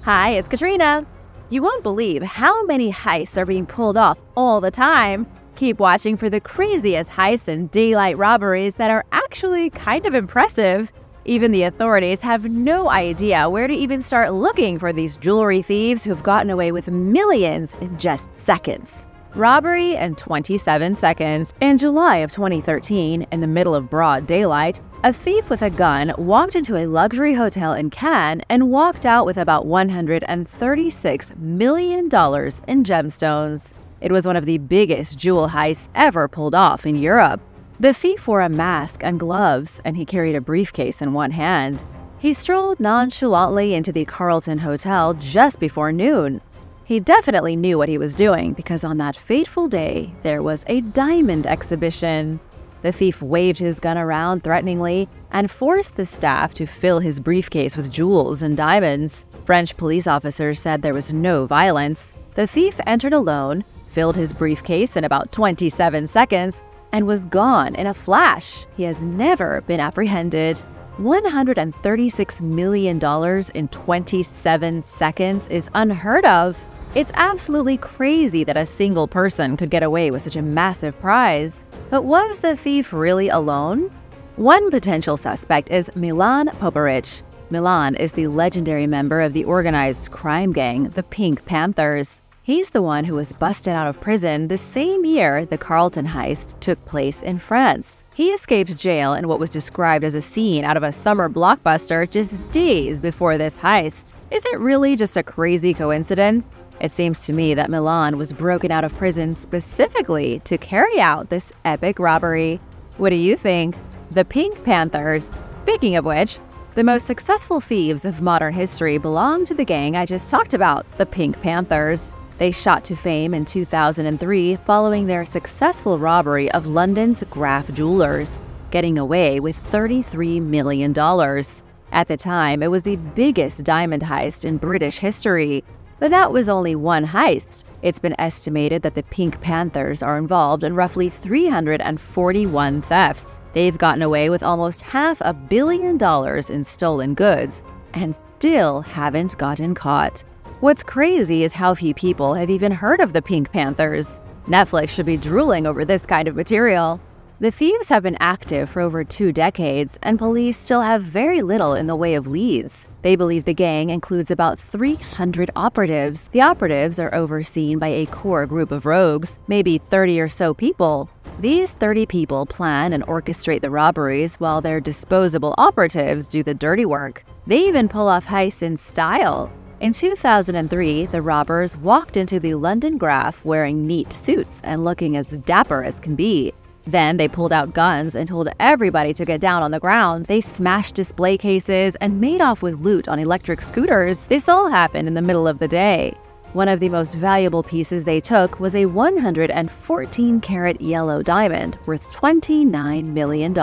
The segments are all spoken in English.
Hi, it's Katrina. You won't believe how many heists are being pulled off all the time. Keep watching for the craziest heists and daylight robberies that are actually kind of impressive. Even the authorities have no idea where to even start looking for these jewelry thieves who've gotten away with millions in just seconds. Robbery in 27 seconds. In July of 2013, in the middle of broad daylight, a thief with a gun walked into a luxury hotel in Cannes and walked out with about $136 million in gemstones. It was one of the biggest jewel heists ever pulled off in Europe. The thief wore a mask and gloves, and he carried a briefcase in one hand. He strolled nonchalantly into the Carlton Hotel just before noon. He definitely knew what he was doing because on that fateful day, there was a diamond exhibition. The thief waved his gun around threateningly and forced the staff to fill his briefcase with jewels and diamonds. French police officers said there was no violence. The thief entered alone, filled his briefcase in about 27 seconds, and was gone in a flash. He has never been apprehended. $136 million in 27 seconds is unheard of. It's absolutely crazy that a single person could get away with such a massive prize. But was the thief really alone? One potential suspect is Milan Popovic. Milan is the legendary member of the organized crime gang, the Pink Panthers. He's the one who was busted out of prison the same year the Carlton heist took place in France. He escaped jail in what was described as a scene out of a summer blockbuster just days before this heist. Is it really just a crazy coincidence? It seems to me that Milan was broken out of prison specifically to carry out this epic robbery. What do you think? The Pink Panthers. Speaking of which, the most successful thieves of modern history belong to the gang I just talked about, the Pink Panthers. They shot to fame in 2003 following their successful robbery of London's Graff Jewelers, getting away with $33 million. At the time, it was the biggest diamond heist in British history. But that was only one heist. It's been estimated that the Pink Panthers are involved in roughly 341 thefts. They've gotten away with almost $500 million in stolen goods and still haven't gotten caught. What's crazy is how few people have even heard of the Pink Panthers. Netflix should be drooling over this kind of material. The thieves have been active for over 2 decades, and police still have very little in the way of leads. They believe the gang includes about 300 operatives. The operatives are overseen by a core group of rogues, maybe 30 or so people. These 30 people plan and orchestrate the robberies while their disposable operatives do the dirty work. They even pull off heists in style. In 2003, the robbers walked into the London Graff wearing neat suits and looking as dapper as can be. Then they pulled out guns and told everybody to get down on the ground. They smashed display cases and made off with loot on electric scooters. This all happened in the middle of the day. One of the most valuable pieces they took was a 114-carat yellow diamond worth $29 million.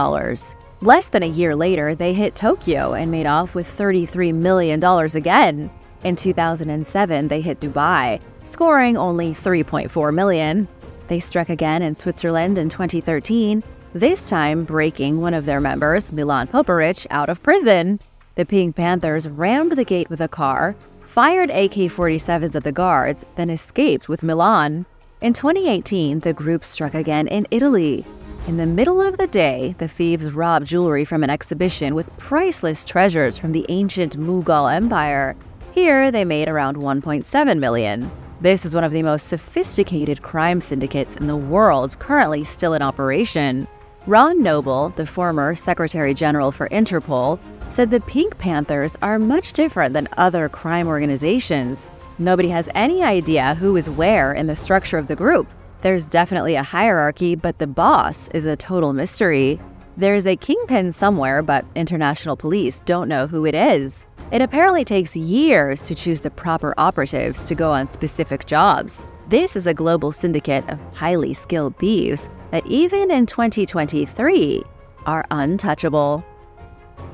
Less than a year later, they hit Tokyo and made off with $33 million again. In 2007, they hit Dubai, scoring only $3.4 million. They struck again in Switzerland in 2013, this time breaking one of their members, Milan Popovic, out of prison. The Pink Panthers rammed the gate with a car, fired AK-47s at the guards, then escaped with Milan. In 2018, the group struck again in Italy. In the middle of the day, the thieves robbed jewelry from an exhibition with priceless treasures from the ancient Mughal Empire. Here, they made around $1.7 million. This is one of the most sophisticated crime syndicates in the world currently still in operation. Ron Noble, the former Secretary General for Interpol, said the Pink Panthers are much different than other crime organizations. Nobody has any idea who is where in the structure of the group. There's definitely a hierarchy, but the boss is a total mystery. There's a kingpin somewhere, but international police don't know who it is. It apparently takes years to choose the proper operatives to go on specific jobs. This is a global syndicate of highly skilled thieves that even in 2023 are untouchable.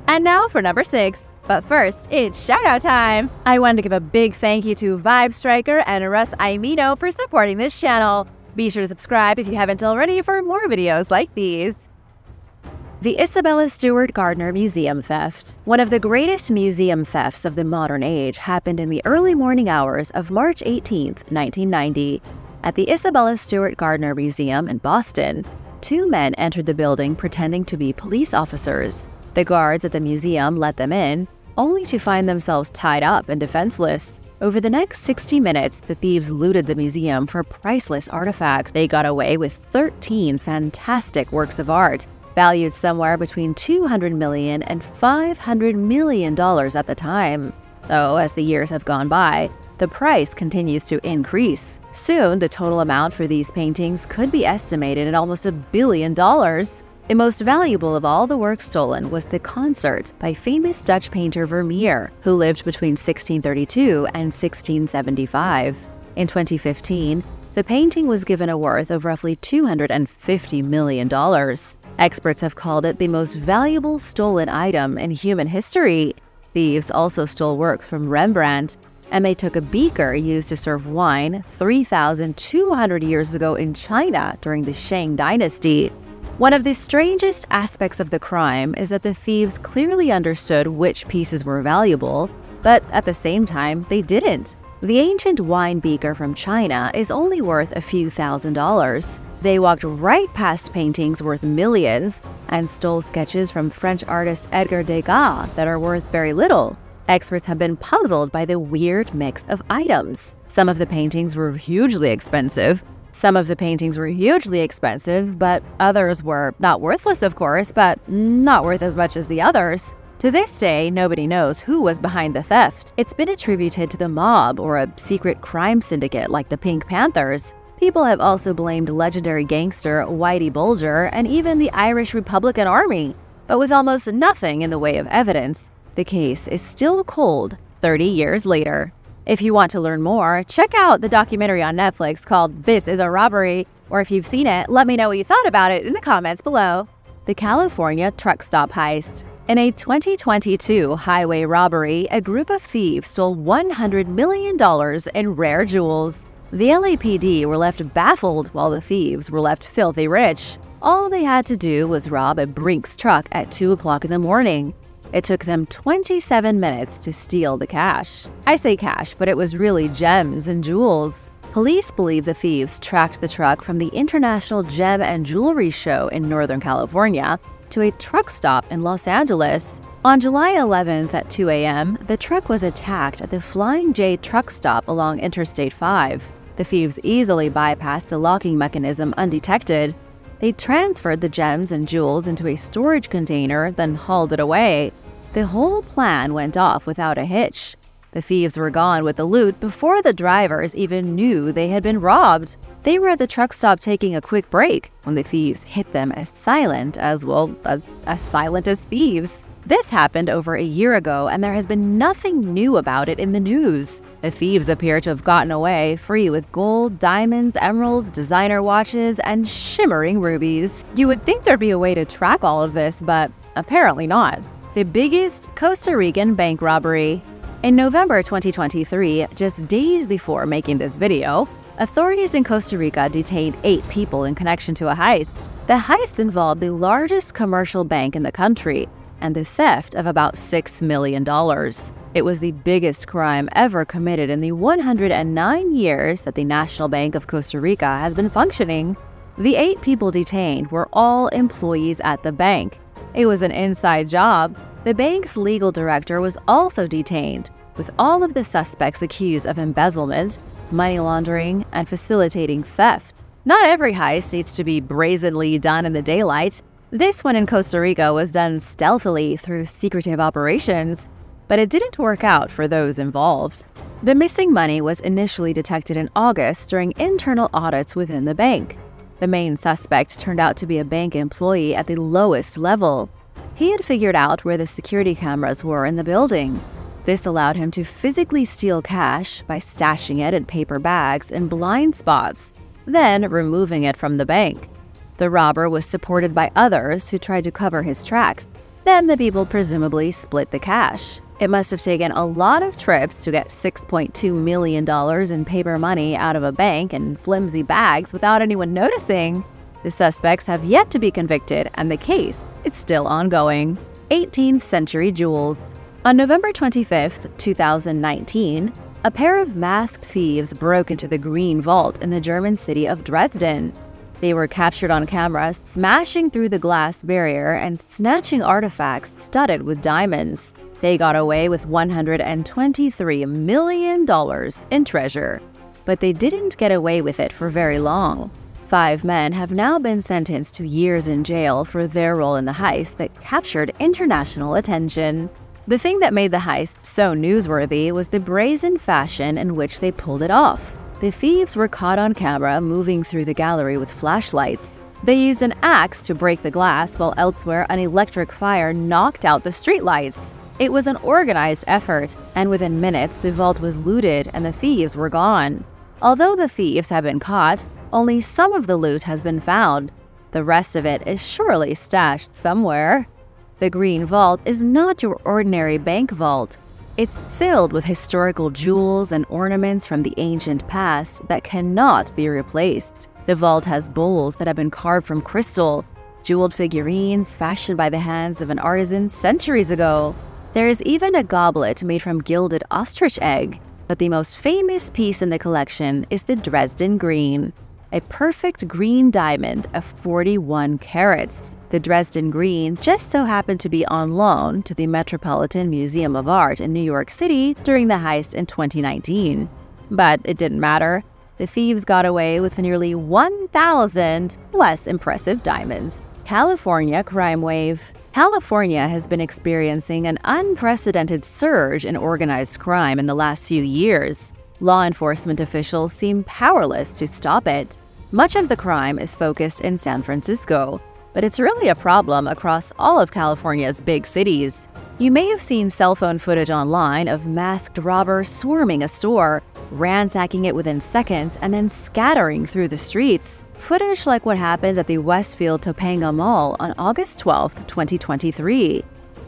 And now for number 6. But first, it's shoutout time! I want to give a big thank you to Vibe Striker and Russ Aimino for supporting this channel. Be sure to subscribe if you haven't already for more videos like these. The Isabella Stewart Gardner Museum Theft. One of the greatest museum thefts of the modern age happened in the early morning hours of March 18, 1990. At the Isabella Stewart Gardner Museum in Boston, two men entered the building pretending to be police officers. The guards at the museum let them in, only to find themselves tied up and defenseless. Over the next 60 minutes, the thieves looted the museum for priceless artifacts. They got away with 13 fantastic works of art, valued somewhere between $200 million and $500 million at the time. Though, as the years have gone by, the price continues to increase. Soon, the total amount for these paintings could be estimated at almost $1 billion. The most valuable of all the works stolen was the Concert by famous Dutch painter Vermeer, who lived between 1632 and 1675. In 2015, the painting was given a worth of roughly $250 million. Experts have called it the most valuable stolen item in human history. Thieves also stole works from Rembrandt, and they took a beaker used to serve wine 3,200 years ago in China during the Shang Dynasty. One of the strangest aspects of the crime is that the thieves clearly understood which pieces were valuable, but at the same time, they didn't. The ancient wine beaker from China is only worth a few $1,000s. They walked right past paintings worth millions and stole sketches from French artist Edgar Degas that are worth very little. Experts have been puzzled by the weird mix of items. Some of the paintings were hugely expensive. But others were not worthless, of course, but not worth as much as the others. To this day, nobody knows who was behind the theft. It's been attributed to the mob or a secret crime syndicate like the Pink Panthers. People have also blamed legendary gangster Whitey Bulger and even the Irish Republican Army. But with almost nothing in the way of evidence, the case is still cold 30 years later. If you want to learn more, check out the documentary on Netflix called This Is a Robbery, or if you've seen it, let me know what you thought about it in the comments below. The California truck stop heist. In a 2022 highway robbery, a group of thieves stole $100 million in rare jewels. The LAPD were left baffled while the thieves were left filthy rich. All they had to do was rob a Brinks truck at 2 o'clock in the morning. It took them 27 minutes to steal the cash. I say cash, but it was really gems and jewels. Police believe the thieves tracked the truck from the International Gem and Jewelry Show in Northern California to a truck stop in Los Angeles. On July 11th at 2 a.m., the truck was attacked at the Flying J truck stop along Interstate 5. The thieves easily bypassed the locking mechanism undetected. They transferred the gems and jewels into a storage container, then hauled it away. The whole plan went off without a hitch. The thieves were gone with the loot before the drivers even knew they had been robbed. They were at the truck stop taking a quick break when the thieves hit them as silent as thieves. This happened over a year ago, and there has been nothing new about it in the news. The thieves appear to have gotten away free with gold, diamonds, emeralds, designer watches, and shimmering rubies. You would think there'd be a way to track all of this, but apparently not. The biggest Costa Rican bank robbery. In November 2023, just days before making this video, authorities in Costa Rica detained 8 people in connection to a heist. The heist involved the largest commercial bank in the country and the theft of about $6 million. It was the biggest crime ever committed in the 109 years that the National Bank of Costa Rica has been functioning. The 8 people detained were all employees at the bank. It was an inside job. The bank's legal director was also detained, with all of the suspects accused of embezzlement, money laundering, and facilitating theft. Not every heist needs to be brazenly done in the daylight. This one in Costa Rica was done stealthily through secretive operations, but it didn't work out for those involved. The missing money was initially detected in August during internal audits within the bank. The main suspect turned out to be a bank employee at the lowest level. He had figured out where the security cameras were in the building. This allowed him to physically steal cash by stashing it in paper bags in blind spots, then removing it from the bank. The robber was supported by others who tried to cover his tracks. Then the people presumably split the cash. It must have taken a lot of trips to get $6.2 million in paper money out of a bank in flimsy bags without anyone noticing. The suspects have yet to be convicted, and the case is still ongoing. 18th century jewels. On November 25, 2019, a pair of masked thieves broke into the Green Vault in the German city of Dresden. They were captured on camera smashing through the glass barrier and snatching artifacts studded with diamonds. They got away with $123 million in treasure. But they didn't get away with it for very long. 5 men have now been sentenced to years in jail for their role in the heist that captured international attention. The thing that made the heist so newsworthy was the brazen fashion in which they pulled it off. The thieves were caught on camera moving through the gallery with flashlights. They used an axe to break the glass, while elsewhere an electric fire knocked out the streetlights. It was an organized effort, and within minutes the vault was looted and the thieves were gone. Although the thieves have been caught, only some of the loot has been found. The rest of it is surely stashed somewhere. The Green Vault is not your ordinary bank vault. It's filled with historical jewels and ornaments from the ancient past that cannot be replaced. The vault has bowls that have been carved from crystal, jeweled figurines fashioned by the hands of an artisan centuries ago. There is even a goblet made from gilded ostrich egg. But the most famous piece in the collection is the Dresden Green, a perfect green diamond of 41 carats. The Dresden Green just so happened to be on loan to the Metropolitan Museum of Art in New York City during the heist in 2019. But it didn't matter. The thieves got away with nearly 1,000 less impressive diamonds. California crime wave. California has been experiencing an unprecedented surge in organized crime in the last few years. Law enforcement officials seem powerless to stop it. Much of the crime is focused in San Francisco, but it's really a problem across all of California's big cities. You may have seen cell phone footage online of masked robbers swarming a store, ransacking it within seconds, and then scattering through the streets. Footage like what happened at the Westfield Topanga Mall on August 12, 2023.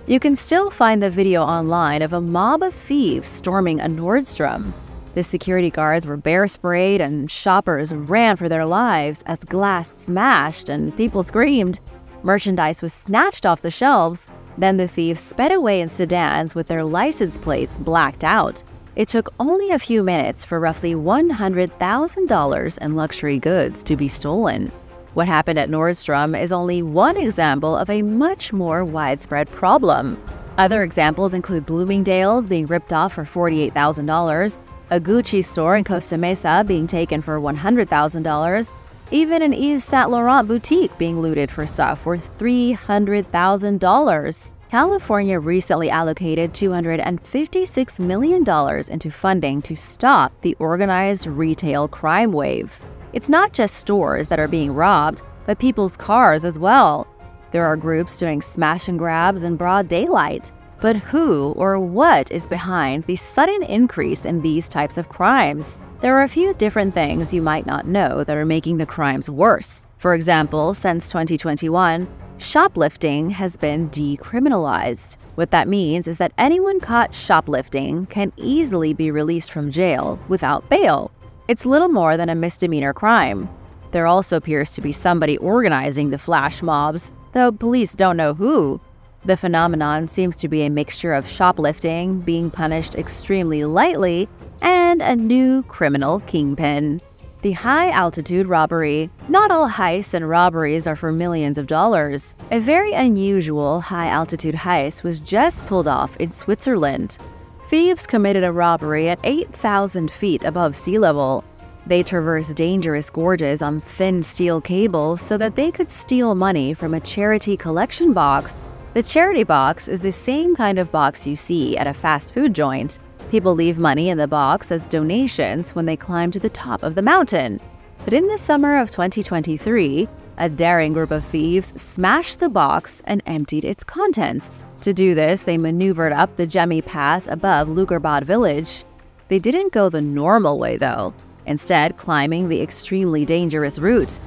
You can still find the video online of a mob of thieves storming a Nordstrom. The security guards were bear sprayed and shoppers ran for their lives as glass smashed and people screamed. Merchandise was snatched off the shelves. Then the thieves sped away in sedans with their license plates blacked out. It took only a few minutes for roughly $100,000 in luxury goods to be stolen. What happened at Nordstrom is only one example of a much more widespread problem. Other examples include Bloomingdale's being ripped off for $48,000, a Gucci store in Costa Mesa being taken for $100,000, even an Yves Saint Laurent boutique being looted for stuff worth $300,000. California recently allocated $256 million into funding to stop the organized retail crime wave. It's not just stores that are being robbed, but people's cars as well. There are groups doing smash and grabs in broad daylight. But who or what is behind the sudden increase in these types of crimes? There are a few different things you might not know that are making the crimes worse. For example, since 2021, shoplifting has been decriminalized. What that means is that anyone caught shoplifting can easily be released from jail without bail. It's little more than a misdemeanor crime. There also appears to be somebody organizing the flash mobs, though police don't know who. The phenomenon seems to be a mixture of shoplifting being punished extremely lightly and a new criminal kingpin. The high-altitude robbery. Not all heists and robberies are for millions of dollars. A very unusual high-altitude heist was just pulled off in Switzerland. Thieves committed a robbery at 8,000 feet above sea level. They traversed dangerous gorges on thin steel cables so that they could steal money from a charity collection box. The charity box is the same kind of box you see at a fast food joint. People leave money in the box as donations when they climb to the top of the mountain. But in the summer of 2023, a daring group of thieves smashed the box and emptied its contents. To do this, they maneuvered up the Gemmi Pass above Lugerbad village. They didn't go the normal way, though, instead climbing the extremely dangerous route.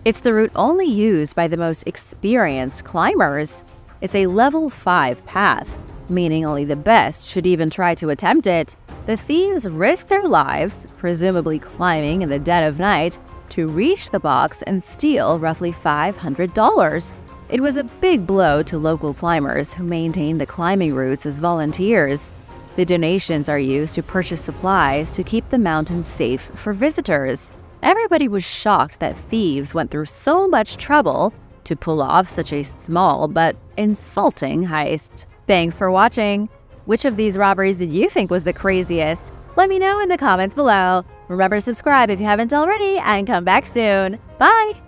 It's the route only used by the most experienced climbers. It's a level 5 path, meaning only the best should even try to attempt it. The thieves risked their lives, presumably climbing in the dead of night, to reach the box and steal roughly $500. It was a big blow to local climbers who maintained the climbing routes as volunteers. The donations are used to purchase supplies to keep the mountain safe for visitors. Everybody was shocked that thieves went through so much trouble to pull off such a small but insulting heist. Thanks for watching! Which of these robberies did you think was the craziest? Let me know in the comments below. Remember to subscribe if you haven't already, and come back soon. Bye!